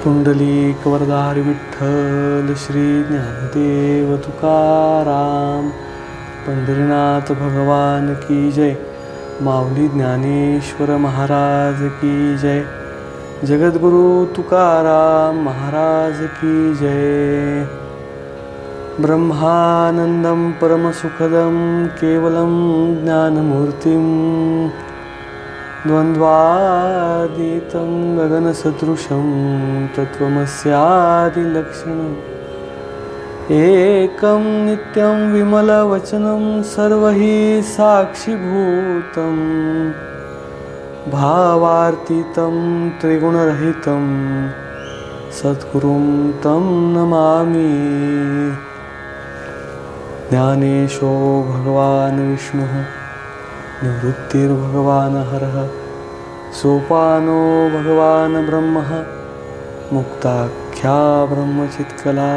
पुंडलिक वरदारी विठ्ठल श्री ज्ञानदेव तुकाराम. पंढरीनाथ भगवान की जय. माऊली ज्ञानेश्वर महाराज की जय. जगद्गुरु तुकाराम महाराज की जय. ब्रह्मानंदं परमसुखदं केवलं ज्ञानमूर्तिं द्वन्द्वातीतं गगनसदृशं तत्त्वमस्यादिलक्षणम् एकं नित्यं विमलवचनं सर्वहि साक्षिभूतं भावार्थितं त्रिगुणरहितं सद्गुरुं तं नमामि. ज्ञानेशो भगवान् विष्णुः निवृत्तिर्भगवान् हरः सोपानो भगवान् ब्रह्मः मुक्ताख्या ब्रह्मचित्कला.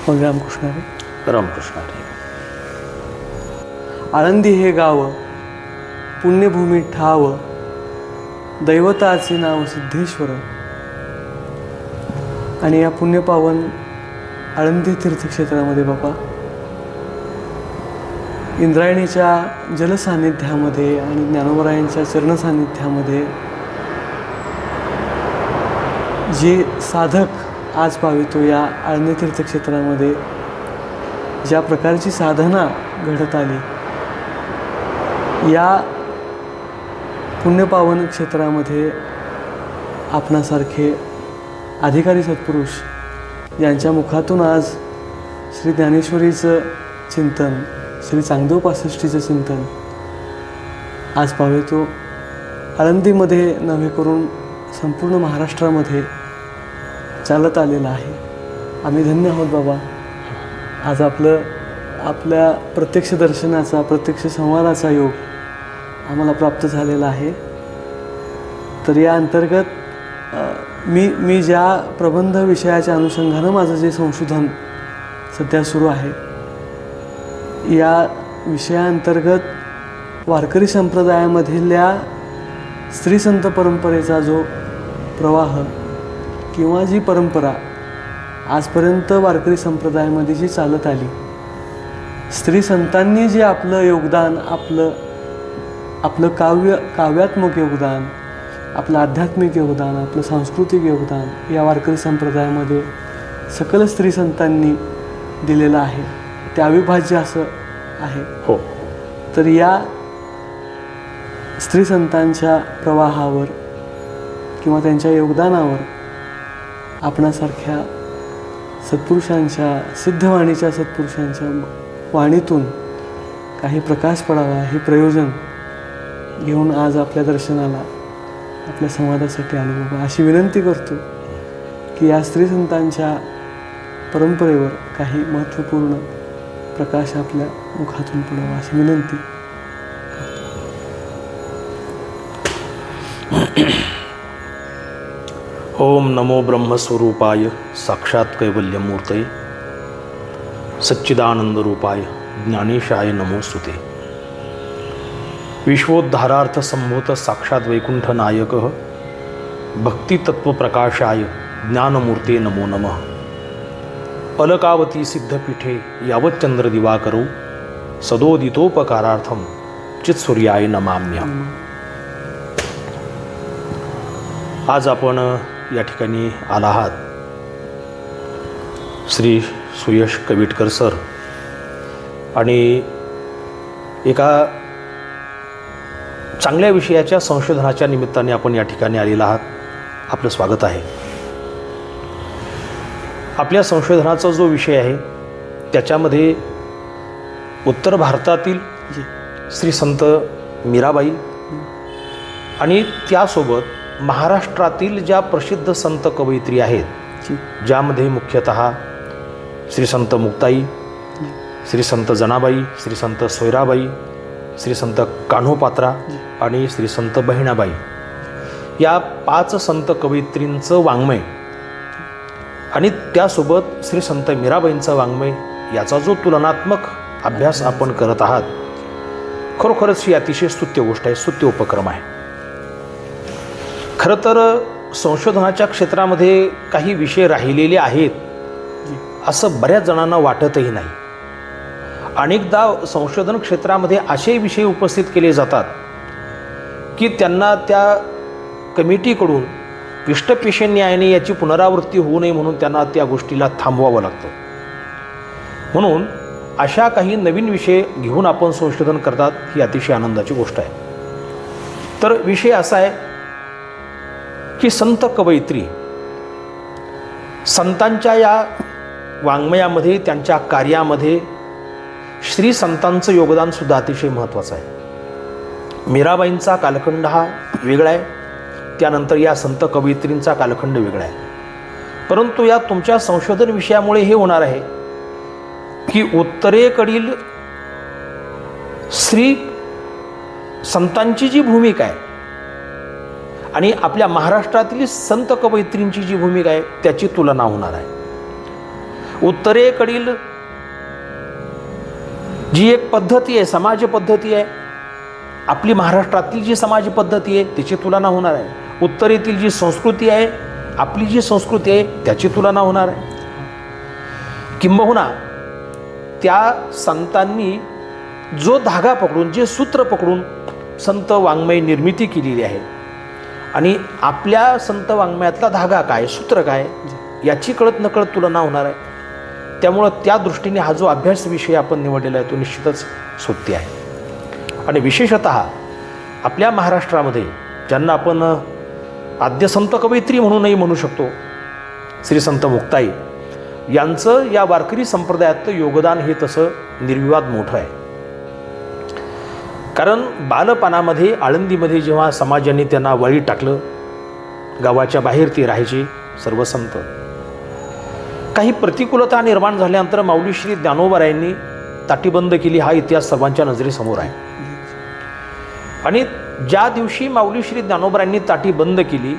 रामकृष्ण हरी. रामकृष्ण हरी. आळंदी हे गाव पुण्यभूमी ठाव दैवताचे नाव सिद्धेश्वर. आणि या पुण्यपावन आळंदी तीर्थक्षेत्रामध्ये बाबा इंद्रायणीच्या जलसान्निध्यामध्ये आणि ज्ञानोबरायांच्या चरणसान्निध्यामध्ये जे साधक आज पावितो या आळंदी तीर्थक्षेत्रामध्ये ज्या प्रकारची साधना घडत आली या पुण्यपावन क्षेत्रामध्ये आपणासारखे अधिकारी सत्पुरुष यांच्या मुखातून आज श्री ज्ञानेश्वरीचं चिंतन, श्री चांगदेव पासष्टीचं चिंतन आज पावेतो आळंदीमध्ये नव्हे करून संपूर्ण महाराष्ट्रामध्ये चालत आलेलं आहे. आम्ही धन्य आहोत बाबा. आज आपल्या प्रत्यक्ष दर्शनाचा, प्रत्यक्ष संवादाचा योग आम्हाला प्राप्त झालेला आहे. तर या अंतर्गत मी ज्या प्रबंध विषयाच्या अनुषंगानं माझं जे संशोधन सध्या सुरू आहे या विषयाअंतर्गत वारकरी संप्रदायामधल्या स्त्रीसंत परंपरेचा जो प्रवाह किंवा जी परंपरा आजपर्यंत वारकरी संप्रदायामध्ये जी चालत आली, स्त्री संतांनी जे आपलं योगदान, आपलं काव्यात्मक योगदान, आपलं आध्यात्मिक योगदान, आपलं सांस्कृतिक योगदान या वारकरी संप्रदायामध्ये सकल स्त्री संतांनी दिलेलं आहे. ते अविभाज्य असं आहे. हो. तर या स्त्री संतांच्या प्रवाहावर किंवा त्यांच्या योगदानावर आपणासारख्या सत्पुरुषांच्या, सिद्धवाणीच्या सत्पुरुषांच्या वाणीतून काही प्रकाश पडावा हे प्रयोजन घेऊन आज आपल्या दर्शनाला, आपल्या संवादासाठी आलो बाबा. अशी विनंती करतो की या स्त्री संतांच्या परंपरेवर काही महत्त्वपूर्ण प्रकाश आपल्या मुखातून पडावा अशी विनंती. ओम नमो ब्रह्मस्वरूपाय साक्षात कैवल्यमूर्तये सच्चिदानंदरूपाय ज्ञानेशाय नमोस्तुते. विश्वोद्धारार्थ संभूत साक्षात वैकुंठ नायक भक्तितत्वप्रकाशाय ज्ञानमूर्ते नमो नमः. अलकावती सिद्धपीठे यावच्चंद्र दिवाकरो सदोदितोपकारार्थम चित्सूर्याय नमाम्यहम्. आज आपण या ठिकाणी आला आहात श्री सुयश कविटकर सर आणि एका चांगल्या विषयाच्या संशोधनाच्या निमित्ताने आपण या ठिकाणी आलेला आहात. आपलं स्वागत आहे. आपल्या संशोधनाचा जो विषय आहे त्याच्यामध्ये उत्तर भारतातील श्री संत मीराबाई आणि त्यासोबत महाराष्ट्रातील ज्या प्रसिद्ध संत कवयित्री आहेत ज्यामध्ये मुख्यतः श्री संत मुक्ताई, श्री संत जनाबाई, श्री संत सोयराबाई, श्री संत कान्होपात्रा आणि श्री संत बहिणाबाई या 5 संत कवयित्रींचं वाङ्मय आणि त्यासोबत श्री संत मीराबाईंचं वाङ्मय याचा जो तुलनात्मक अभ्यास आपण करत आहात, खरोखरच ही अतिशय स्तुत्य गोष्ट आहे, स्तुत्य उपक्रम आहे. खरं तर संशोधनाच्या क्षेत्रामध्ये काही विषय राहिलेले आहेत जी असं बऱ्याच जणांना वाटतही नाही. अनेकदा संशोधन क्षेत्रामध्ये असे विषय उपस्थित केले जातात की त्यांना त्या कमिटीकडून पृष्ठपेशी न्यायाने याची पुनरावृत्ती होऊ नये म्हणून त्यांना त्या गोष्टीला थांबवावं लागतं. म्हणून अशा काही नवीन विषय घेऊन आपण संशोधन करतात ही अतिशय आनंदाची गोष्ट आहे. तर विषय असा आहे की संत कवयित्री संतांच्या या वाङ्मयामध्ये त्यांच्या कार्यामध्ये श्री संतांचं योगदानसुद्धा अतिशय महत्त्वाचं आहे. मीराबाईंचा कालखंड हा वेगळा आहे, त्यानंतर या संत कवयित्रींचा कालखंड वेगळा आहे. परंतु या तुमच्या संशोधन विषयामुळे हे होणार आहे की उत्तरेकडील श्री संतांची जी भूमिका आहे आणि आपल्या महाराष्ट्रातील संत कवयित्रींची जी भूमिका आहे त्याची तुलना होणार आहे. उत्तरेकडील जी एक पद्धती आहे, समाज पद्धती आहे, आपली महाराष्ट्रातील जी समाज पद्धती आहे त्याची तुलना होणार आहे. उत्तरेतील जी संस्कृती आहे, आपली जी संस्कृती आहे त्याची तुलना होणार आहे. किंबहुना त्या संतांनी जो धागा पकडून, जे सूत्र पकडून संत वाङ्मय निर्मिती केलेली आहे आणि आपल्या संत वाङ्मयातला धागा काय, सूत्र काय याची कळत नकळत तुलना होणार आहे. त्यामुळं त्या दृष्टीने हा जो अभ्यास विषय आपण निवडलेला आहे तो निश्चितच सोबती आहे. आणि विशेषतः आपल्या महाराष्ट्रामध्ये ज्यांना आपण आद्य संत कवयित्री म्हणूनही म्हणू शकतो, श्री संत मुक्ताई यांचं या वारकरी संप्रदायातलं योगदान हे तसं निर्विवाद मोठं आहे. कारण बालपणामध्ये आळंदीमध्ये जेव्हा समाजाने त्यांना वळी टाकलं, गावाच्या बाहेर ते राहायचे सर्व संत, काही प्रतिकूलता निर्माण झाल्यानंतर माऊली श्री ज्ञानोबारायांनी ताटीबंद केली हा इतिहास सर्वांच्या नजरेसमोर आहे. आणि ज्या दिवशी माऊली श्री ज्ञानोबारायांनी ताटी बंद केली,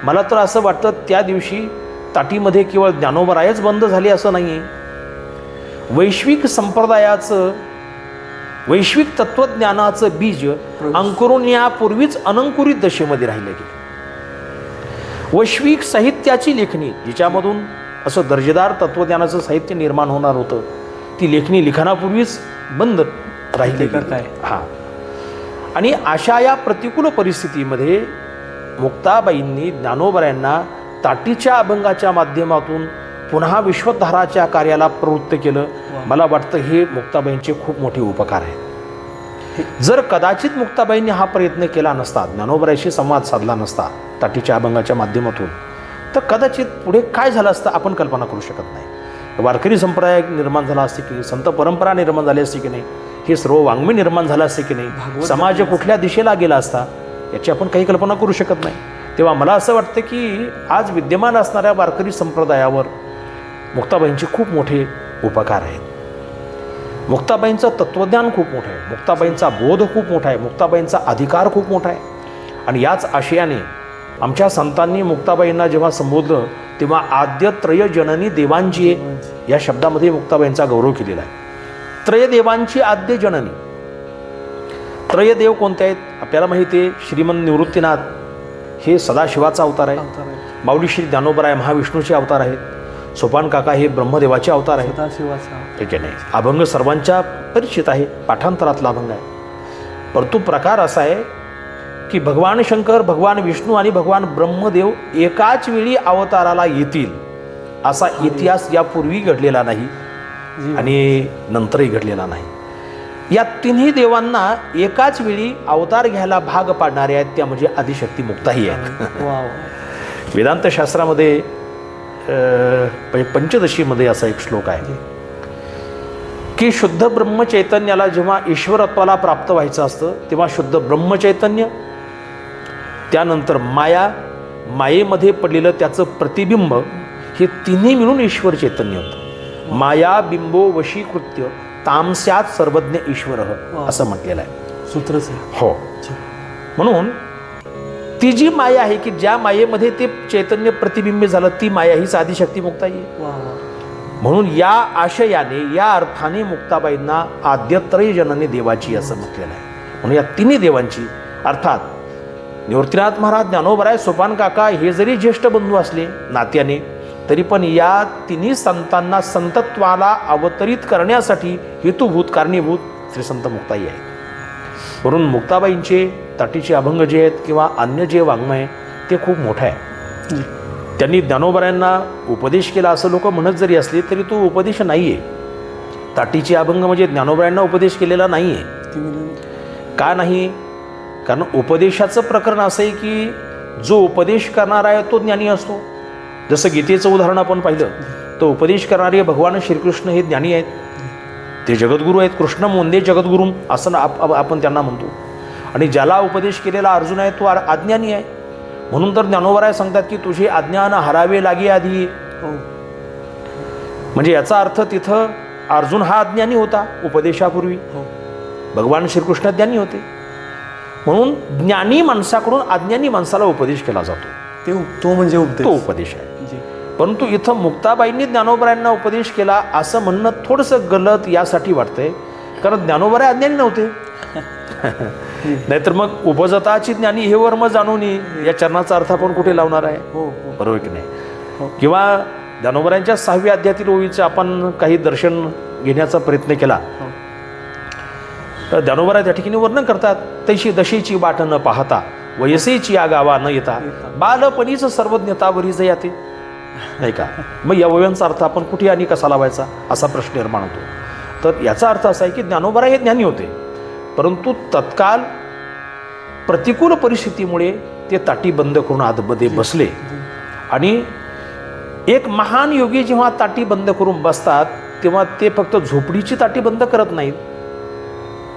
मला तर असं वाटतं त्या दिवशी ताटीमध्ये केवळ ज्ञानोबारायच बंद झाले असं नाही आहे, वैश्विक संप्रदायाचं, वैश्विक तत्त्वज्ञानाचं बीज अंकुरून यापूर्वीच अनंकुरित दशेमध्ये राहिले गेले. वैश्विक साहित्याची लेखणी, जिच्यामधून असं दर्जेदार तत्त्वज्ञानाचं साहित्य निर्माण होणार होतं, ती लेखणी लिखाणापूर्वीच बंद राहिली करताय. हां. आणि अशा या प्रतिकूल परिस्थितीमध्ये मुक्ताबाईंनी ज्ञानोबारायांना ताटीच्या अभंगाच्या माध्यमातून पुन्हा विश्वोद्धाराच्या कार्याला प्रवृत्त केलं. मला वाटतं हे मुक्ताबाईंचे खूप मोठे उपकार आहेत. जर कदाचित मुक्ताबाईंनी हा प्रयत्न केला नसता, ज्ञानोबारायांशी संवाद साधला नसता ताटीच्या अभंगाच्या माध्यमातून, तर कदाचित पुढे काय झालं असतं आपण कल्पना करू शकत नाही. वारकरी संप्रदाय निर्माण झाला असते की, संत परंपरा निर्माण झाली असते की नाही, हे सर्व वाङ्मय निर्माण झालं असते की नाही, समाज कुठल्या दिशेला गेला असता याची आपण काही कल्पना करू शकत नाही. तेव्हा मला असं वाटतं की आज विद्यमान असणाऱ्या वारकरी संप्रदायावर मुक्ताबाईंचे खूप मोठे उपकार आहेत. मुक्ताबाईंचं तत्त्वज्ञान खूप मोठं आहे, मुक्ताबाईंचा बोध खूप मोठा आहे, मुक्ताबाईंचा अधिकार खूप मोठा आहे. आणि याच आशयाने आमच्या संतांनी मुक्ताबाईंना जेव्हा संबोधलं तेव्हा आद्य त्रय जननी देवांची या शब्दामध्ये मुक्ताबाईंचा गौरव केलेला आहे. त्रय देवांची आद्य जननी. त्रय देव कोणते आहेत आपल्याला माहिती आहे. श्रीमंत निवृत्तीनाथ हे सदाशिवाचा अवतार आहे, माऊली श्री ज्ञानोबराय महाविष्णूचे अवतार आहेत, सोपान काका हे ब्रह्मदेवाचे अवतार आहेत. ठीक आहे नाही, अभंग सर्वांच्या परिचित आहे, पाठांतरातला अभंग आहे. परंतु प्रकार असा आहे की भगवान शंकर, भगवान विष्णू आणि भगवान ब्रह्मदेव एकाच वेळी अवताराला येतील असा इतिहास यापूर्वी घडलेला नाही आणि नंतरही घडलेला नाही. या तिन्ही देवांना एकाच वेळी अवतार घ्यायला भाग पाडणारे आहेत त्या म्हणजे आदिशक्ती मुक्ताही आहेत. वेदांत शास्त्रामध्ये पंचदशीमध्ये असा एक श्लोक आहे की शुद्ध ब्रह्मचैतन्याला जेव्हा ईश्वरत्वाला प्राप्त व्हायचं असतं तेव्हा शुद्ध ब्रह्मचैतन्य, त्यानंतर माया, मायेमध्ये पडलेलं त्याचं प्रतिबिंब, हे तिन्ही मिळून ईश्वर चैतन्य होतं. माया बिंबो वशीकृत्य तामस्यात सर्वज्ञ ईश्वर असं म्हटलेलं आहे सूत्रच. हो. म्हणून ती जी माया आहे की ज्या मायेमध्ये ते चैतन्य प्रतिबिंबित झालं ती माया हीच आदिशक्ती मुक्ताई आहे. म्हणून या आशयाने, या अर्थाने मुक्ताबाईंना आद्यत्रय जननी देवाची असं म्हटलेलं आहे. म्हणून या तिन्ही देवांची, अर्थात निवृत्तीनाथ महाराज, ज्ञानोबराय, सोपान काका हे जरी ज्येष्ठ बंधू असले नात्याने, तरी पण या तिन्ही संतांना संतत्वाला अवतरित करण्यासाठी हेतुभूत कारणीभूत श्री संत मुक्ताई आहेत. म्हणून मुक्ताबाईंचे ताटीचे अभंग जे आहेत किंवा अन्य जे वाङ्मय ते खूप मोठं आहे. त्यांनी ज्ञानोबरायांना उपदेश केला असं लोक म्हणत जरी असले तरी तो उपदेश नाही आहे. ताटीचे अभंग म्हणजे ज्ञानोबरायांना उपदेश केलेला नाही आहे. का नाही? कारण उपदेशाचं प्रकरण असं आहे की जो उपदेश करणारा आहे तो ज्ञानी असतो. जसं गीतेचं उदाहरण आपण पाहिलं तर उपदेश करणारे भगवान श्रीकृष्ण हे ज्ञानी आहेत, ते जगद्गुरू आहेत. कृष्ण मोंदे जगद्गुरू असं आपण त्यांना म्हणतो. आणि ज्याला उपदेश केलेला अर्जुन आहे तो अज्ञानी आहे. म्हणून तर ज्ञानोबराय सांगतात की तुझे अज्ञान हरावे लागे आधी. म्हणजे याचा अर्थ तिथं अर्जुन हा अज्ञानी होता उपदेशापूर्वी, भगवान श्रीकृष्ण ज्ञानी होते. म्हणून ज्ञानी माणसाकडून अज्ञानी माणसाला उपदेश केला जातो, तो म्हणजे तो उपदेश आहे. परंतु इथं मुक्ताबाईंनी ज्ञानोबरायांना उपदेश केला असं म्हणणं थोडंसं गलत यासाठी वाटतंय, कारण ज्ञानोबराय अज्ञानी नव्हते. नाहीतर मग उपजताची ज्ञानी हे वर्म जाणून या चरणाचा अर्थ आपण कुठे लावणार आहे? बरोबर की नाही? किंवा ज्ञानोबरायांच्या 6व्या अध्यायातील ओळीचं आपण काही दर्शन घेण्याचा प्रयत्न केला तर ज्ञानोबराय त्या ठिकाणी वर्णन करतात, तैशी दशेची वाट न पाहता वयसेची या गावा न येता बालपणीच सर्वज्ञतावरी जयाते. नाही का? मग या वयांचा अर्थ आपण कुठे आणि कसा लावायचा असा प्रश्न निर्माण होतो. तर याचा अर्थ असा आहे की ज्ञानोबराय हे ज्ञानी होते, परंतु तत्काल प्रतिकूल परिस्थितीमुळे ते ताटी बंद करून आतमध्ये बसले. आणि एक महान योगी जेव्हा ताटी बंद करून बसतात तेव्हा ते फक्त झोपडीची ताटी बंद करत नाहीत,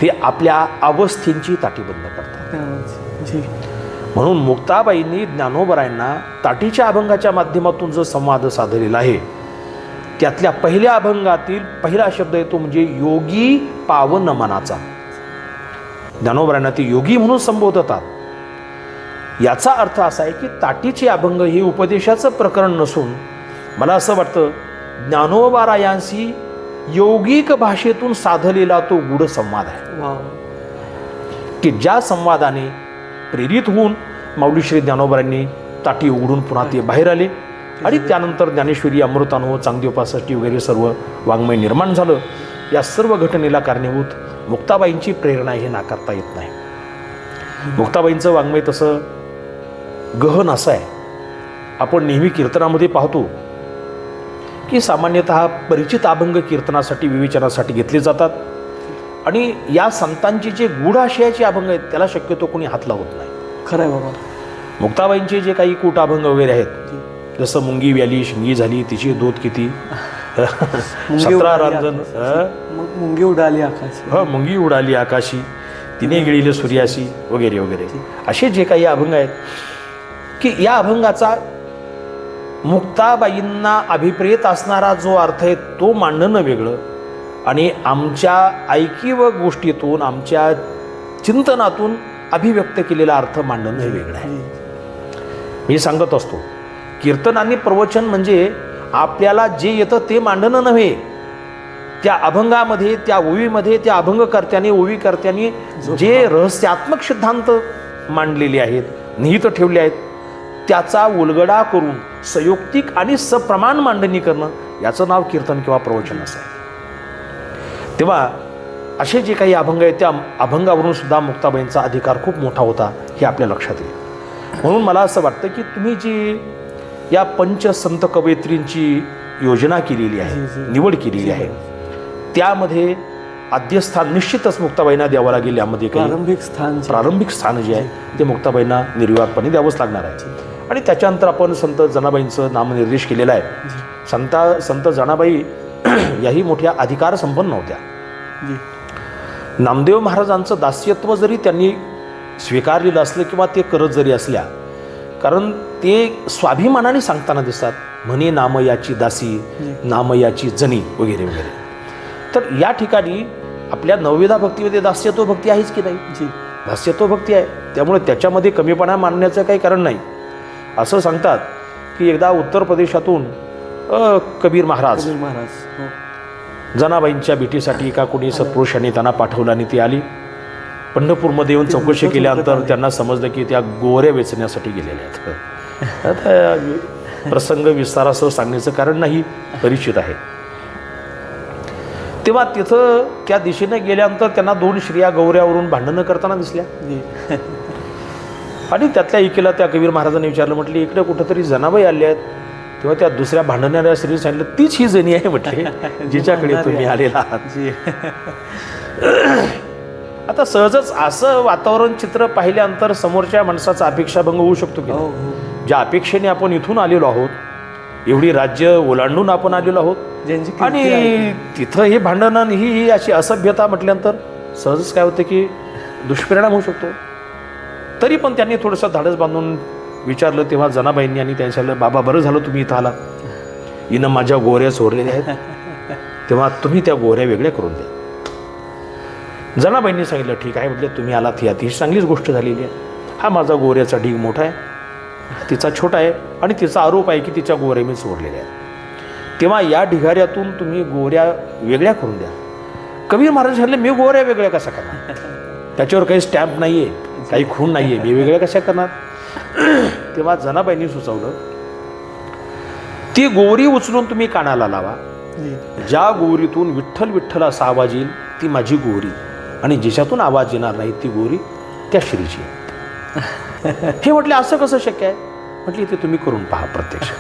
ते आपल्या अवस्थेंची ताटी बंद करतात. म्हणून मुक्ताबाईंनी ज्ञानोबरायांना ताटीच्या अभंगाच्या माध्यमातून जो संवाद साधलेला आहे त्यातल्या पहिल्या अभंगातील पहिला शब्द येतो म्हणजे योगी पावन मनाचा. ज्ञानोबरायांना ते योगी म्हणून संबोधतात. याचा अर्थ असा आहे की ताटीचे अभंग हे उपदेशाचं प्रकरण नसून मला असं वाटतं ज्ञानोबरायांशी यौगिक भाषेतून साधलेला तो गूढ संवाद आहे की ज्या संवादाने प्रेरित होऊन माऊली श्री ज्ञानोबरायांनी ताटी उघडून पुन्हा ते बाहेर आले आणि त्यानंतर ज्ञानेश्वरी, अमृतानुभव, चांगदेवपासाठी वगैरे सर्व वाङ्मय निर्माण झालं. या सर्व घटनेला कारणीभूत मुक्ताबाईंची प्रेरणा हे नाकारता येत नाही. मुक्ताबाईंचं वाङ्मय तसं गहन असं आहे. आपण नेहमी कीर्तनामध्ये पाहतो की सामान्यतः परिचित अभंग कीर्तनासाठी विवेचनासाठी घेतले जातात आणि या संतांची जे गूढ आशयाचे अभंग आहेत त्याला शक्यतो कोणी हात लावत नाही. खरं आहे बाबा. मुक्ताबाईंचे जे काही कूट अभंग वगैरे आहेत जसं मुंगी व्याली शिंगी झाली तिची दूध किती 17 रांजण, मुंगी उडाली आकाशी, मुंगी उडाली आकाशी, तिने गिळिले सूर्याशी वगैरे वगैरे असे जे काही अभंग आहेत की या अभंगाचा मुक्ताबाईंना अभिप्रेत असणारा जो अर्थ आहे तो मांडणं वेगळं आणि आमच्या ऐकीव गोष्टीतून आमच्या चिंतनातून अभिव्यक्त केलेला अर्थ मांडणं हे वेगळं आहे. मी सांगत असतो कीर्तन आणि प्रवचन म्हणजे आपल्याला जे येतं ते मांडणं नव्हे, त्या अभंगामध्ये, त्या ओवीमध्ये, त्या अभंगकर्त्याने, ओवीकर्त्याने जे रहस्यात्मक सिद्धांत मांडलेले आहेत, निहित ठेवले आहेत, त्याचा उलगडा करून संयुक्तिक आणि सप्रमाण मांडणी करणं याचं नाव कीर्तन किंवा प्रवचन असं आहे. तेव्हा असे जे काही अभंग आहेत त्या अभंगावरून सुद्धा मुक्ताबाईंचा अधिकार खूप मोठा होता हे आपल्या लक्षात येईल. म्हणून मला असं वाटतं की तुम्ही जी या पंचसंत कवयित्रींची योजना केलेली आहे, निवड केलेली आहे, त्यामध्ये आद्यस्थान निश्चितच मुक्ताबाईंना द्यावं लागेल. यामध्ये प्रारंभिक स्थान जे आहे ते मुक्ताबाईंना निर्विवादपणे द्यावंच लागणार आहे. आणि त्याच्यानंतर आपण संत जनाबाईंचं नामनिर्देश केलेला आहे. संत जनाबाई याही मोठ्या अधिकार संपन्न होत्या. नामदेव महाराजांचं दास्यत्व जरी त्यांनी स्वीकारलेलं असलं किंवा ते करत जरी असल्या, कारण ते स्वाभिमानाने सांगताना दिसतात, म्हणे नाम याची दासी, नाम याची जनी वगैरे वगैरे. तर या ठिकाणी आपल्या नवविधा भक्तीमध्ये दास्यत्व भक्ती आहेच की नाही? दास्यत्व भक्ती आहे. त्यामुळे त्याच्यामध्ये कमीपणा मानण्याचं काही कारण नाही. असं सांगतात की एकदा उत्तर प्रदेशातून कबीर महाराज जनाबाईंच्या भेटीसाठी एका कोणी सत्पुरुषांनी त्यांना पाठवलं आणि ती आली पंढरपूरमध्ये येऊन चौकशी महत्त्वाचं केल्यानंतर उत्तर त्यांना समजलं की त्या गोऱ्या वेचण्यासाठी गेलेल्या आहेत. आता प्रसंग विस्तारासह सांगण्याचं कारण नाही, परिचित आहे. तेव्हा तिथं त्या दिशेने गेल्यानंतर त्यांना 2 स्त्रिया गौऱ्यावरून भांडणं करताना दिसल्या. आणि त्यातल्या एकीला त्या कबीर महाराजांनी विचारलं, म्हटली इकडे कुठंतरी जनाबाई आले आहेत. तेव्हा त्या दुसऱ्या भांडणाऱ्या स्त्रीने सांगितलं, तीच ही जणी आहे म्हटले जिच्याकडे तुम्ही आलेला आहात. आता सहजच असं वातावरण चित्र पाहिल्यानंतर समोरच्या माणसाचा अपेक्षाभंग होऊ शकतो की ज्या अपेक्षेने आपण इथून आलेलो आहोत, एवढी राज्य ओलांडून आपण आलेलो आहोत, आणि तिथं हे भांडण ही अशी असभ्यता म्हटल्यानंतर सहजच काय होतं की दुष्परिणाम होऊ शकतो. तरी पण त्यांनी थोडंसं धाडस बांधून विचारलं. तेव्हा जनाबाईंनी आणि त्यांच्या बाबा बरं झालं तुम्ही इथं आलात, हिनं माझ्या गोऱ्या चोरलेल्या आहेत, तेव्हा तुम्ही त्या गोऱ्या वेगळ्या करून द्या. जनाबाईंनी सांगितलं ठीक आहे. म्हटलं तुम्ही आलात ही अतिशय चांगलीच गोष्ट झालेली आहे. हा माझा गोऱ्याचा ढीग मोठा आहे, तिचा छोटा आहे, आणि तिचा आरोप आहे की तिच्या गोऱ्या मी चोरलेल्या आहेत. तेव्हा या ढिगाऱ्यातून तुम्ही गोऱ्या वेगळ्या करून द्या. कबीर महाराज म्हटले मी गोऱ्या वेगळ्या कशा करणार, त्याच्यावर काही स्टॅम्प नाही आहे, काही खूण नाही आहे, मी वेगळ्या कशा करणार. तेव्हा जनाबाईंनी सुचवलं, ती गोरी उचलून तुम्ही कानाला लावा, ज्या गोरीतून विठ्ठल विठ्ठल असा आवाज येईल ती माझी गोरी, आणि जिच्यातून आवाज येणार नाही ती गोरी त्या श्रीची. हे म्हटले असं कसं शक्य आहे. म्हटले ते तुम्ही करून पहा प्रत्यक्ष.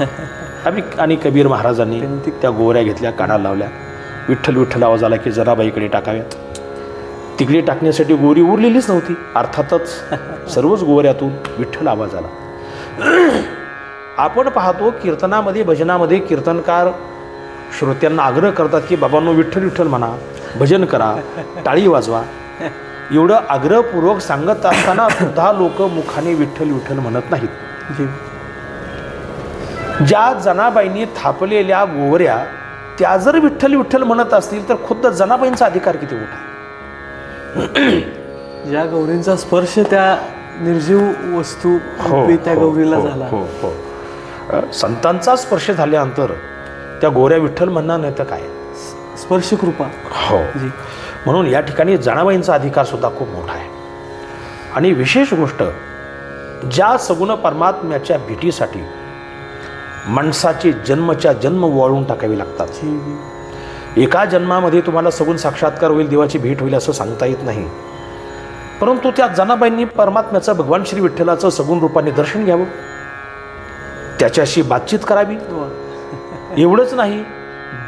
आणि कबीर महाराजांनी त्या गोऱ्या घेतल्या, कानाला लावल्या, विठ्ठल विठ्ठल आवाज आला की जनाबाईकडे टाकाव्यात. तिकडे टाकण्यासाठी गोरी उरलेलीच नव्हती. अर्थातच सर्वच गोऱ्यातून विठ्ठल आवाज आला. आपण पाहतो कीर्तनामध्ये भजनामध्ये कीर्तनकार श्रोत्यांना आग्रह करतात की बाबांनो विठ्ठल विठ्ठल म्हणा, भजन करा, टाळी वाजवा. एवढं आग्रहपूर्वक सांगत असताना सुद्धा लोक मुखाने विठ्ठल विठ्ठल म्हणत नाहीत. ज्या जनाबाईंनी थापलेल्या गोवऱ्या त्या जर विठ्ठल विठ्ठल म्हणत असतील तर खुद्द जनाबाईंचा अधिकार किती मोठा आहे. ज्या गौरींचा स्पर्श त्या निर्जीव वस्तू त्या गौरीला झाला. हो हो. संतांचा स्पर्श झाल्यानंतर त्या गोऱ्या विठ्ठल म्हणणार नाही तर काय, स्पर्श कृपा. हो. म्हणून या ठिकाणी जनाबाईंचा अधिकार सुद्धा खूप मोठा आहे. आणि विशेष गोष्ट, ज्या सगुण परमात्म्याच्या भेटीसाठी माणसाचे जन्मच्या जन्म वाळून टाकावे लागतात. एका जन्मामध्ये तुम्हाला सगुण साक्षात्कार होईल, देवाची भेट होईल असं सांगता येत नाही. परंतु त्या जनाबाईंनी परमात्म्याचं, भगवान श्री विठ्ठलाचं सगुण रूपाने दर्शन घ्यावं, त्याच्याशी बातचीत करावी. एवढंच नाही,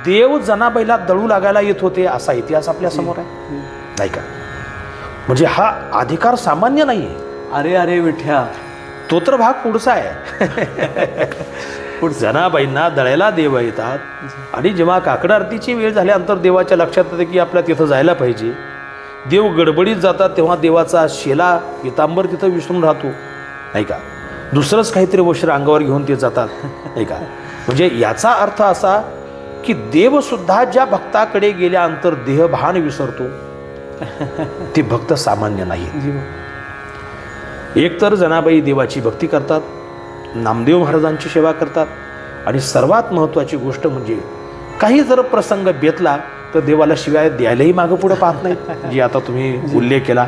देव जनाबाईला दळू लागायला येत होते असा इतिहास आपल्या समोर आहे, नाही का. म्हणजे हा अधिकार सामान्य नाही आहे. अरे अरे विठ्या, तो तर भाग पुढचा आहे. जनाबाईंना दळायला देव येतात, आणि जेव्हा काकड आरतीची वेळ झाल्यानंतर देवाच्या लक्षात येते की आपल्या तिथं जायला पाहिजे. देव गडबडीत जातात, तेव्हा देवाचा शेला पितांबर तिथं विसरून राहतो, नाही का. दुसरंच काहीतरी वस्त्र अंगावर घेऊन ते जातात, नाही का. म्हणजे याचा अर्थ असा की देवसुद्धा ज्या भक्ताकडे गेल्यानंतर देहभान विसरतो ते भक्त सामान्य नाही. एकतर जनाबाई देवाची भक्ती करतात, नामदेव महाराजांची सेवा करतात, आणि सर्वात महत्त्वाची गोष्ट म्हणजे काही जर प्रसंग बेतला तर देवाला शिवाय द्यायलाही मागं पुढं पाहत नाहीत. जी आता तुम्ही उल्लेख केला,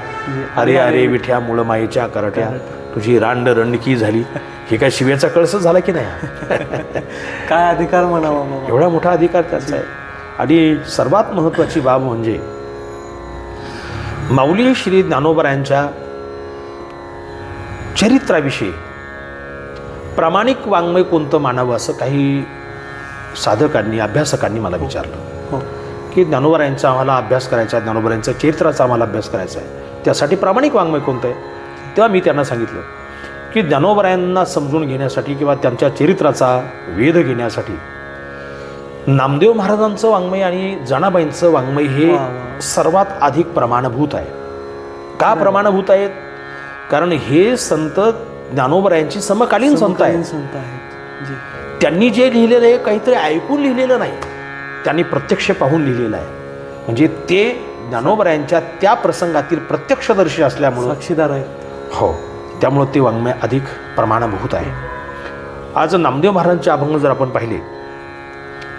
अरे अरे विठ्या मूळ मायेच्या करट्या, तुझी रांड रणकी झाली, हे काय शिव्याचा कळस झाला की नाही. काय अधिकार म्हणावा, एवढा मोठा अधिकार त्याचा आहे. आणि सर्वात महत्त्वाची बाब म्हणजे माऊली श्री ज्ञानोबरायांच्या चरित्राविषयी प्रामाणिक वाङ्मय कोणतं मानावं असं काही साधकांनी, अभ्यासकांनी मला विचारलं की ज्ञानोबरायांचा आम्हाला अभ्यास करायचा आहे, ज्ञानोबरायांच्या चरित्राचा आम्हाला अभ्यास करायचा आहे, त्यासाठी प्रामाणिक वाङ्मय कोणतं आहे. तेव्हा मी त्यांना सांगितलं की ज्ञानोबरायांना समजून घेण्यासाठी किंवा त्यांच्या चरित्राचा वेध घेण्यासाठी नामदेव महाराजांचं वाङ्मय आणि जनाबाईंचं वाङ्मय हे सर्वात अधिक प्रमाणभूत आहे. का प्रमाणभूत आहेत? कारण हे संत ज्ञानोबरायांची समकालीन संत आहेत. त्यांनी जे लिहिलेलं आहे काहीतरी ऐकून लिहिलेलं नाही, त्यांनी प्रत्यक्ष पाहून लिहिलेलं आहे. म्हणजे ते ज्ञानोबरायांच्या त्या प्रसंगातील प्रत्यक्षदर्शी असल्यामुळं साक्षीदार आहेत. हो, त्यामुळं ते वाङ्मय अधिक प्रमाणभूत आहे. आज नामदेव महाराजांचे अभंग जर आपण पाहिले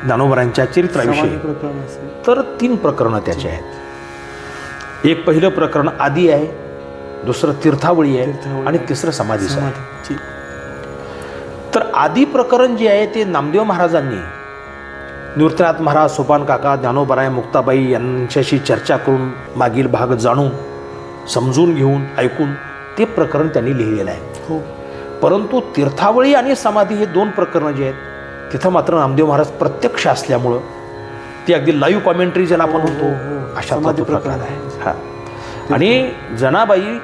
ज्ञानोबरायांच्या चरित्राविषयी तर 3 प्रकरणं त्याचे आहेत. एक पहिलं प्रकरण आदी आहे, दुसरं तीर्थावळी आहे तीर्थावळी. आणि तिसरं समाधीचं आहे. समाधी. जी. तर आदी प्रकरण जे आहे ते नामदेव महाराजांनी निवृत्तीनाथ महाराज, सोपान काका, ज्ञानोबराय, मुक्ताबाई यांच्याशी चर्चा करून मागील भाग जाणून समजून घेऊन ऐकून ते प्रकरण त्यांनी लिहिलेलं आहे. हो. परंतु तीर्थावळी आणि समाधी हे 2 प्रकरणं जे आहेत तिथं मात्र नामदेव महाराज प्रत्यक्ष असल्यामुळं ती अगदी लाईव्ह कॉमेंट्री ज्याला आपण म्हणतो अशा समाधी प्रकार प्रकरण आहे. हा. आणि जनाबाई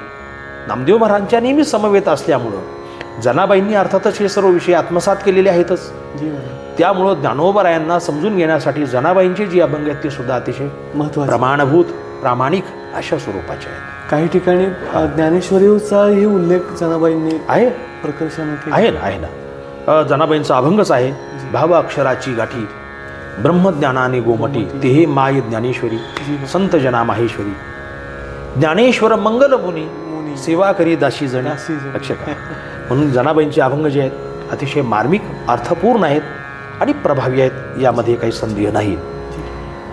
नामदेव महाराजांच्या नेहमी समवेत असल्यामुळं जनाबाईंनी अर्थातच हे सर्व विषय आत्मसात केलेले आहेतच. जी महाराज. त्यामुळं ज्ञानोबरायांना समजून घेण्यासाठी जनाबाईंची जी अभंग आहेत ती सुद्धा अतिशय महत्वाचं. प्रमाणभूत प्रामाणिक अशा स्वरूपाचे आहेत. काही ठिकाणी ज्ञानेश्वरीचाही उल्लेख जनाबाईंनी आहे प्रकर्षाने केला. आहे ना जनाबाईंचा अभंगच आहे. भाव अक्षराची गाठी ब्रह्मज्ञानाने गोमटी तेहे माय ज्ञानेश्वरी संत जना माहेश्वरी ज्ञानेश्वर मंगल मुनी मुनी सेवा करी दाशी जणी. दासी जणी. लक्ष करा. म्हणून जनाबाईंचे अभंग जे आहेत अतिशय मार्मिक अर्थपूर्ण आहेत आणि प्रभावी आहेत, यामध्ये काही संदेह नाही.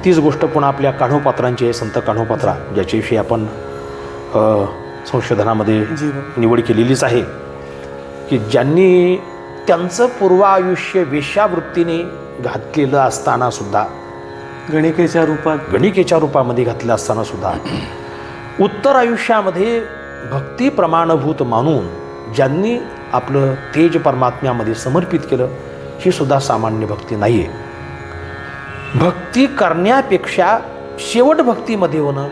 तीच गोष्ट पुन्हा आपल्या कान्होपात्रांची आहे. संत कान्होपात्रा ज्याच्याविषयी आपण संशोधनामध्ये निवड केलेलीच आहे की ज्यांनी त्यांचं पूर्व आयुष्य वेश्यावृत्तीने घातलेलं असताना सुद्धा, गणिकेच्या रूपामध्ये घातलं असताना सुद्धा उत्तर आयुष्यामध्ये भक्ती प्रमाणभूत मानून ज्यांनी आपलं तेज परमात्म्यामध्ये समर्पित केलं, ही सुद्धा सामान्य भक्ती नाही आहे. भक्ती करण्यापेक्षा शेवट भक्तीमध्ये होणं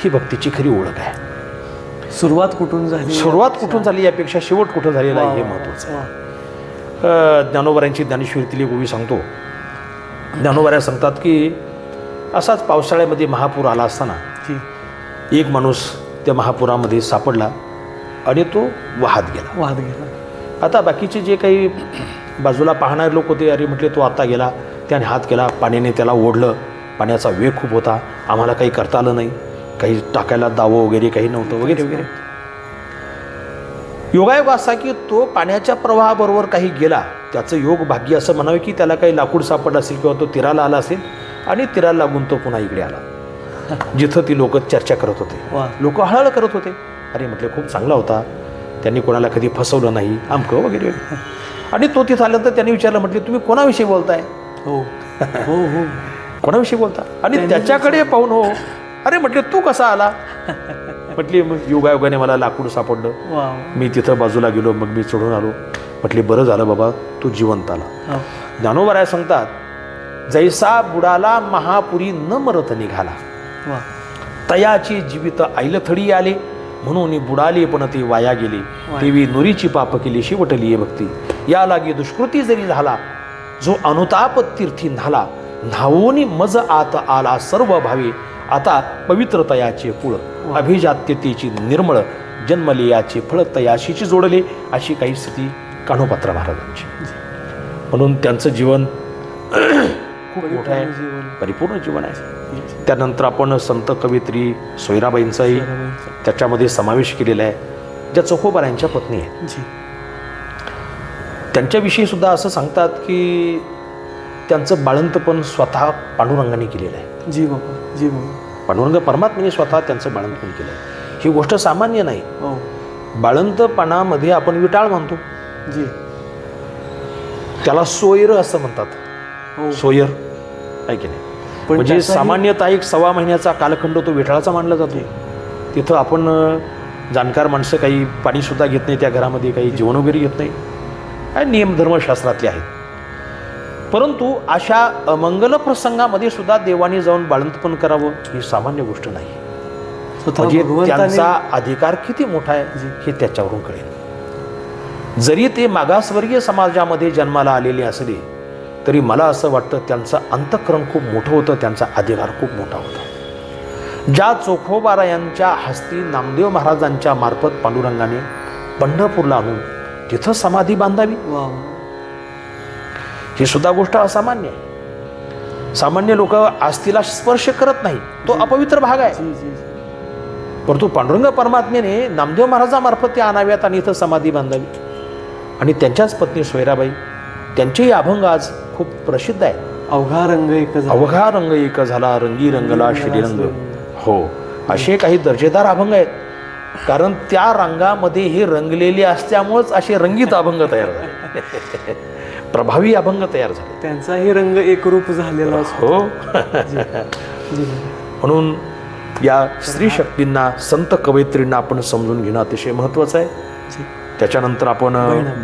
ही भक्तीची खरी ओळख आहे. सुरुवात कुठून झाली यापेक्षा शेवट कुठं झालेला आहे हे महत्त्वाचं आहे. ज्ञानोबरायांची ज्ञानेश्वरीतील एक ओवी सांगतो. ज्ञानोबराया सांगतात की असाच पावसाळ्यामध्ये महापूर आला असताना एक माणूस त्या महापुरामध्ये सापडला आणि तो वाहत गेला. आता बाकीचे जे काही बाजूला पाहणारे लोक होते, अरे म्हटले तो आता गेला, त्याने हात केला, पाण्याने त्याला ओढलं. पाण्याचा वेग खूप होता, आम्हाला काही करता आलं नाही, काही टाकायला दावं वगैरे काही नव्हतं वगैरे वगैरे. योगायोग असा की तो पाण्याच्या प्रवाहाबरोबर काही गेला, त्याचं योग भाग्य असं म्हणावे की त्याला काही लाकूड सापडलं असेल किंवा तो तीराला आला असेल आणि तीराला लागून तो पुन्हा इकडे आला जिथं ती लोक चर्चा करत होते. लोक हळहळ करत होते, अरे म्हटले खूप चांगला होता, त्यांनी कोणाला कधी फसवलं नाही आमकं वगैरे. आणि तो तिथं आल्यानंतर त्यांनी विचारलं, म्हटले तुम्ही कोणाविषयी बोलताय? हो हो हो कोणाविषयी बोलता? आणि त्याच्याकडे पाहून हो, अरे म्हटले तू कसा आला? म्हटली मग योगायोगाने मला लाकूड सापडलं, मी तिथं बाजूला गेलो, मग मी चढून आलो. म्हटले बरं झालं बाबा तू जिवंत आला. ज्ञानोबराया सांगतात, जैसा बुडाला महापुरी न मरत निघाला, तयाची जीवित ऐलथडी आले, म्हणून बुडाले पण ते वाया गेले. देवी नुरीची पाप केली शेवटली भक्ती, या लागी दुष्कृती जरी झाला, जो अनुताप तीर्थी न्हाला, न्हावून मज आत आला सर्व भावे, आता पवित्र तयाचे कुळ, अभिजात्यतेची निर्मळ, जन्मलियाचे फळ तयाशीची जोडले. अशी काही स्थिती कान्होपात्रा महाराजांची. म्हणून त्यांचं जीवन खूप मोठं आहे, परिपूर्ण जीवन आहे. त्यानंतर आपण संत कवयित्री सोयराबाईंचाही त्याच्यामध्ये समावेश केलेला आहे, ज्या चोखोबारायांच्या पत्नी आहेत. त्यांच्याविषयी सुद्धा असं सांगतात की त्यांचं बाळंतपण स्वतः पांडुरंगाने केलेलं आहे. जी बाबा, जी बाबा. पांडुरंग परमात्म्याने स्वतः त्यांचं बाळंतपण केलं आहे. ही गोष्ट सामान्य नाही. बाळंतपणामध्ये आपण विटाळ म्हणतो, जी त्याला सोयर असं म्हणतात. सोयर आहे की नाही? म्हणजे सामान्यतः 1.25 महिन्याचा कालखंड तो विटाळाचा मानला जातो. तिथं आपण जाणकार माणसं काही पाणीसुद्धा घेत नाही त्या घरामध्ये, काही जेवण वगैरे घेत नाही, काय नियम धर्मशास्त्रातले आहेत. परंतु अशा अमंगल प्रसंगामध्ये सुद्धा देवाने जाऊन बाळंतपण करावं ही सामान्य गोष्ट नाही. म्हणजे त्यांचा अधिकार किती मोठा आहे हे त्याच्यावरून कळेल. जरी ते मागासवर्गीय समाजामध्ये जन्माला आलेले असले तरी मला असं वाटतं त्यांचं अंतःकरण खूप मोठं होतं, त्यांचा अधिकार खूप मोठा होता. ज्या चोखोबारायांच्या हस्ती नामदेव महाराजांच्या मार्फत पांडुरंगाने पंढरपूरला आणून तिथं समाधी बांधावी, ही सुद्धा गोष्ट असामान्य आहे. सामान्य लोक आस्थीला स्पर्श करत नाही, तो अपवित्र भाग आहे. परंतु पांडुरंग परमात्म्याने नामदेव महाराजामार्फत ते आणाव्यात आणि इथं समाधी बांधावी. आणि त्यांच्याच पत्नी सोयराबाई, त्यांचेही अभंग आज खूप प्रसिद्ध आहे. अवघा रंग एक झाला, रंगी रंगला श्रीरंग. हो, असे काही दर्जेदार अभंग आहेत कारण त्या रंगामध्ये हे रंगलेले असल्यामुळंच असे रंगीत अभंग तयार झाले. प्रभावी अभंग तयार झाले. त्यांचाही रंग एकरूप झालेला असतो. हो. म्हणून या स्त्री शक्तींना, संत कवयित्रींना आपण समजून घेणं अतिशय महत्त्वाचं आहे. त्याच्यानंतर आपण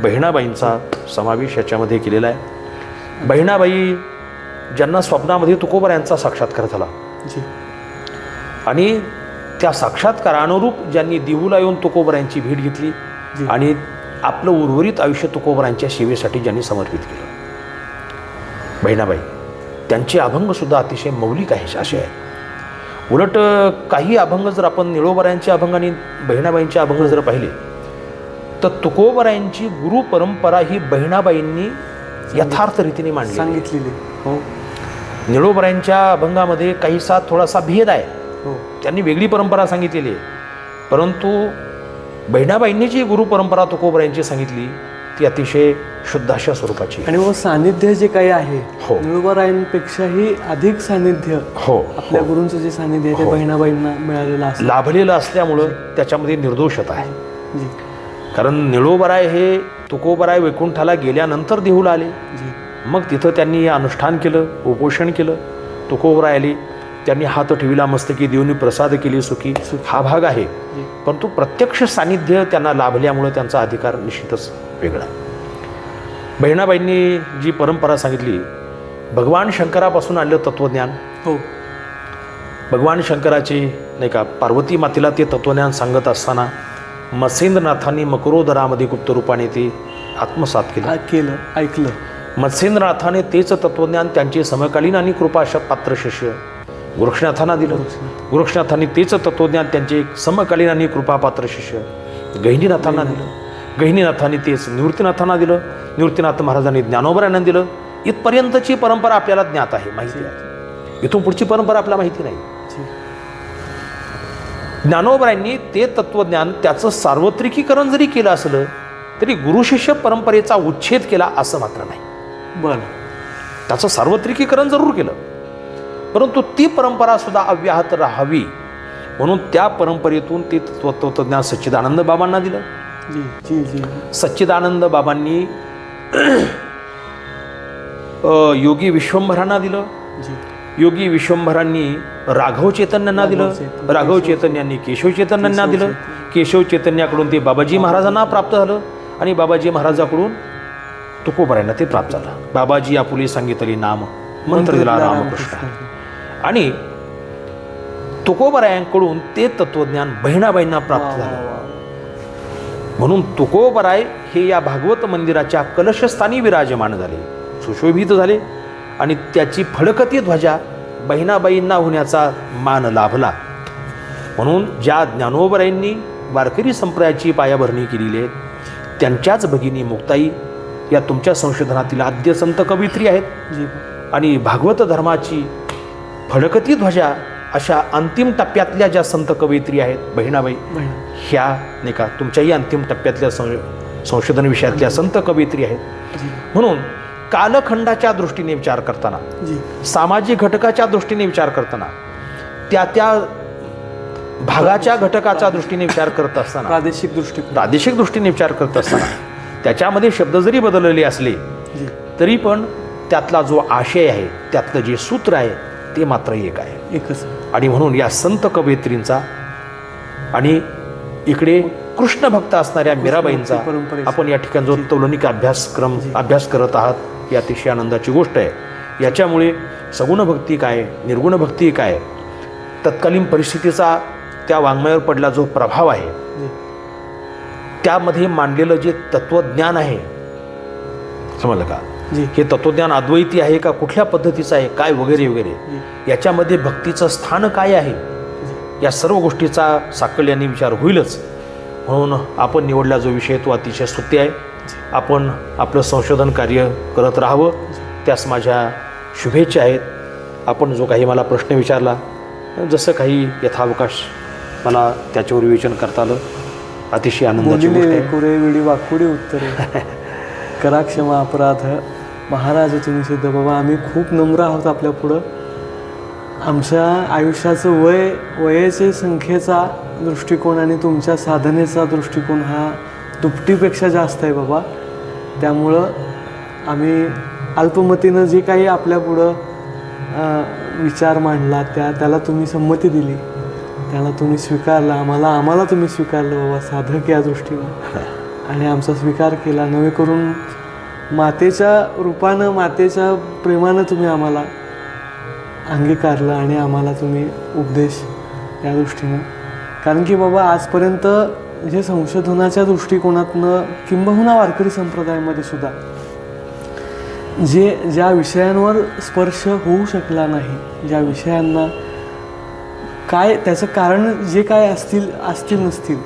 बहिणाबाईंचा समावेश याच्यामध्ये केलेला आहे. बहिणाबाई ज्यांना स्वप्नामध्ये तुकोबरायांचा साक्षात्कार झाला आणि त्या साक्षात्कारानुरूप ज्यांनी देहूला येऊन तुकोबरायांची भेट घेतली आणि आपलं उर्वरित आयुष्य तुकोबरायांच्या सेवेसाठी ज्यांनी समर्पित केलं, बहिणाबाई त्यांचे अभंगसुद्धा अतिशय मौलिक आहे, असे आहेत. उलट काही अभंग जर आपण निळोबरायांचे अभंग आणि बहिणाबाईंचे अभंग जर पाहिले तर तुकोबरायांची गुरु परंपरा ही बहिणाबाईंनी यथार्थ रीतीने मांडली, सांगितलेली. हो. निळोबरायांच्या अभंगामध्ये काहीसा थोडासा भेद आहे. हो. त्यांनी वेगळी परंपरा सांगितलेली आहे, परंतु बहिणाबाईंनी जी गुरु परंपरा तुकोबरायांची सांगितली ती अतिशय शुद्ध अशा स्वरूपाची. आणि मग सानिध्य जे काही आहे, हो, निळोबरायांपेक्षाही अधिक सानिध्य, हो, आपल्या गुरूंचं जे सानिध्य आहे ते बहिणाबाईंना मिळालेलं असतं, लाभलेलं असल्यामुळं त्याच्यामध्ये निर्दोषता आहे. कारण निळोबराय हे तुकोबराय वैकुंठाला गेल्यानंतर देहूला आले. मग तिथं त्यांनी अनुष्ठान केलं, उपोषण केलं. तुकोबराय आले, त्यांनी हात ठेविला मस्तकी देऊन प्रसाद केली सुखी, हा भाग आहे. परंतु प्रत्यक्ष सानिध्य त्यांना लाभल्यामुळं त्यांचा अधिकार निश्चितच वेगळा. बहिणाबाईंनी जी परंपरा सांगितली, भगवान शंकरापासून आलेलं तत्त्वज्ञान. हो. भगवान शंकराचे नाही का पार्वती मातेला ते तत्त्वज्ञान सांगत असताना मत्स्येंद्रनाथांनी मकरोदरामध्ये गुप्त रूपाने ते आत्मसात केलं, ऐकलं. मत्स्येंद्रनाथाने तेच तत्त्वज्ञान त्यांचे समकालीन आणि कृपाशा पात्र शिष्य गोरक्षनाथांना दिलं. गोरक्षनाथांनी तेच तत्त्वज्ञान त्यांचे समकालीन आणि कृपापात्र शिष्य गहिनीनाथांना दिलं. गहिनीनाथांनी तेच निवृत्तीनाथांना दिलं. निवृत्तीनाथ महाराजांनी ज्ञानोबरायांना दिलं. इथपर्यंतची परंपरा आपल्याला ज्ञात आहे, माहिती आहे. इथून पुढची परंपरा आपल्याला माहिती नाही. ज्ञानोबरायांनी ते तत्त्वज्ञान त्याचं सार्वत्रिकीकरण जरी केलं असलं तरी गुरुशिष्य परंपरेचा उच्छेद केला असं मात्र नाही. बरं, त्याचं सार्वत्रिकीकरण जरूर केलं, परंतु ती परंपरा सुद्धा अव्याहत राहावी म्हणून त्या परंपरेतून ते तत्त्वज्ञान सच्चिदानंद बाबांना दिलं. सच्चिदानंद बाबांनी योगी विश्वंभरांना दिलं. योगी विश्वंभरांनी राघव चैतन्यांना दिलं. राघव चैतन्यांनी केशव चैतन्यांना दिलं. केशव चैतन्याकडून ते बाबाजी महाराजांना प्राप्त झालं आणि बाबाजी महाराजाकडून तुकोबरायांना ते प्राप्त झालं. बाबाजी आपुले सांगितले नाम, मंत्र दिला रामकृष्ण. आणि तुकोबरायांकडून ते तत्त्वज्ञान बहिणाबाईंना प्राप्त झालं. म्हणून तुकोबराय हे या भागवत मंदिराच्या कलशस्थानी विराजमान झाले, सुशोभित झाले आणि त्याची फडकती ध्वजा बहिणाबाईंना होण्याचा मान लाभला. म्हणून ज्या ज्ञानोबरायांनी वारकरी संप्रदायाची पायाभरणी केलेली आहे त्यांच्याच भगिनी मुक्ताई या तुमच्या संशोधनातील आद्य संत कवयित्री आहेत. आणि भागवत धर्माची फडकती ध्वजा अशा अंतिम टप्प्यातल्या ज्या संत कवयित्री आहेत बहिणाबाई, ह्या नाही का तुमच्याही अंतिम टप्प्यातल्या संशोधन विषयातल्या संत कवयित्री आहेत. म्हणून कालखंडाच्या दृष्टीने विचार करताना, सामाजिक घटकाच्या दृष्टीने विचार करताना, त्या भागाच्या घटकाच्या दृष्टीने विचार करत असताना, प्रादेशिक दृष्टीने विचार करत असताना त्याच्यामध्ये शब्द जरी बदललेले असले तरी पण त्यातला जो आशय आहे, त्यातलं जे सूत्र आहे ते मात्र एक आहे, एकच. आणि म्हणून या संत कवयित्रींचा आणि इकडे कृष्ण भक्त असणाऱ्या मीराबाईंचा आपण या ठिकाणी जो तौलनिक अभ्यास करत आहात ही अतिशय आनंदाची गोष्ट आहे. याच्यामुळे सगुण भक्ती काय, निर्गुण भक्ती काय, तत्कालीन परिस्थितीचा त्या वाङ्मयावर पडला जो प्रभाव आहे, त्यामध्ये मांडलेलं जे तत्त्वज्ञान आहे, समजलं का, हे तत्त्वज्ञान अद्वैती आहे का, कुठल्या पद्धतीचं आहे, काय वगैरे वगैरे, याच्यामध्ये भक्तीचं स्थान काय आहे, या सर्व गोष्टीचा साकल्याने विचार होईलच. म्हणून आपण निवडला जो विषय तो अतिशय स्तुत्य आहे. आपण आपलं संशोधन कार्य करत राहावं, त्यास माझ्या शुभेच्छा आहेत. आपण जो काही मला प्रश्न विचारला, जसं काही यथावकाश मला त्याच्यावर विवेचन करता आलं, अतिशय आनंदाची गोष्ट आहे. कोरे विडी वाकुडी उत्तरे करा क्षमा अपराध. महाराज तुम्ही सिद्ध बाबा, आम्ही खूप नम्र आहोत आपल्या पुढं. आमच्या आयुष्याचं वयाचे संख्येचा दृष्टिकोन आणि तुमच्या साधनेचा दृष्टिकोन हा दुपटीपेक्षा जास्त आहे बाबा. त्यामुळं आम्ही अल्पमतीनं जे काही आपल्यापुढं विचार मांडला त्याला तुम्ही संमती दिली, त्याला तुम्ही स्वीकारला, आम्हाला तुम्ही स्वीकारलं बाबा साधक या दृष्टीनं, आणि आमचा स्वीकार केला. नवे करून मातेच्या रूपानं, मातेच्या प्रेमानं तुम्ही आम्हाला अंगीकारलं आणि आम्हाला तुम्ही उपदेश या दृष्टीनं. कारण की बाबा आजपर्यंत जे संशोधनाच्या दृष्टिकोनातनं किंबहुना वारकरी संप्रदायामध्ये सुद्धा ज्या विषयांवर स्पर्श होऊ शकला नाही, ज्या विषयांना काय त्याचं कारण जे काय असतील नसतील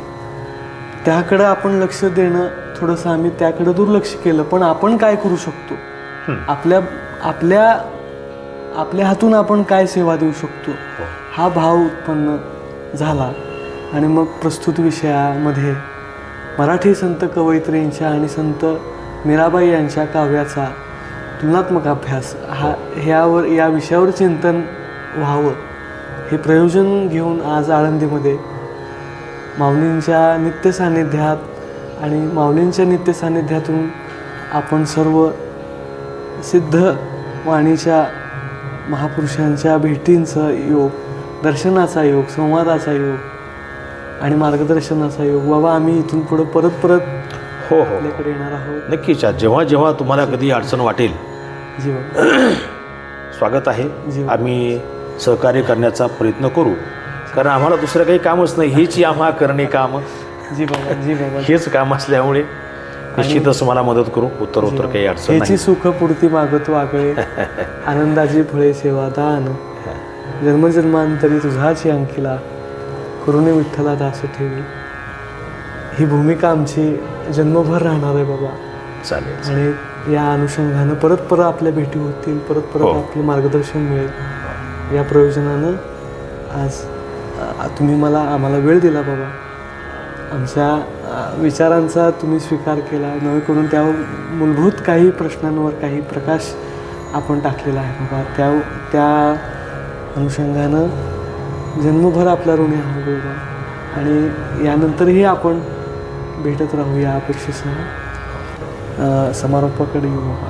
त्याकडं आपण लक्ष देणं, थोडंसं आम्ही त्याकडं दुर्लक्ष केलं. पण आपण काय करू शकतो, आपल्या हातून आपण काय सेवा देऊ शकतो हा भाव उत्पन्न झाला. आणि मग प्रस्तुत विषयामध्ये मराठी संत कवयित्रींच्या आणि संत मीराबाई यांच्या काव्याचा तुलनात्मक अभ्यास या विषयावर चिंतन व्हावं हे प्रयोजन घेऊन आज आळंदीमध्ये माऊलींच्या नित्य सान्निध्यात आणि माऊलींच्या नित्य सान्निध्यातून आपण सर्व सिद्ध वाणीच्या महापुरुषांच्या भेटींचा योग, दर्शनाचा योग, संवादाचा योग आणि मार्गदर्शनाचा योग बाबा आम्ही इथून पुढं परत हो आपल्याकडे येणार आहोत. नक्कीच. जेव्हा तुम्हाला कधी अडचण वाटेल जी बाबा, स्वागत आहे. आम्ही सहकार्य करण्याचा प्रयत्न करू, कारण आम्हाला दुसरं काही कामच नाही, हेच आम्हा करणे काम. जी बाबा हेच काम असल्यामुळे निश्चितच मला मदत करू. उत्तर काही अडचण ह्याची सुख पुरती मागतो आगळे आनंदाची फळे सेवा दान जन्मजन्मांतरी तुझाची अंकिला करुणे विठ्ठला दास ठेवी. ही भूमिका आमची जन्मभर राहणार आहे बाबा. चालेल. आणि या अनुषंगानं परत आपल्या भेटी होतील, परत आपलं मार्गदर्शन मिळेल या प्रयोजनानं आज तुम्ही आम्हाला वेळ दिला बाबा. आमच्या विचारांचा तुम्ही स्वीकार केला, नवे करून त्यावर मूलभूत काही प्रश्नांवर काही प्रकाश आपण टाकलेला आहे बाबा. त्या अनुषंगानं जन्मभर आपला ऋणी आहोत बाबा. आणि यानंतरही आपण भेटत राहू या अपेक्षेसह समारोपाकडे येऊ बाबा.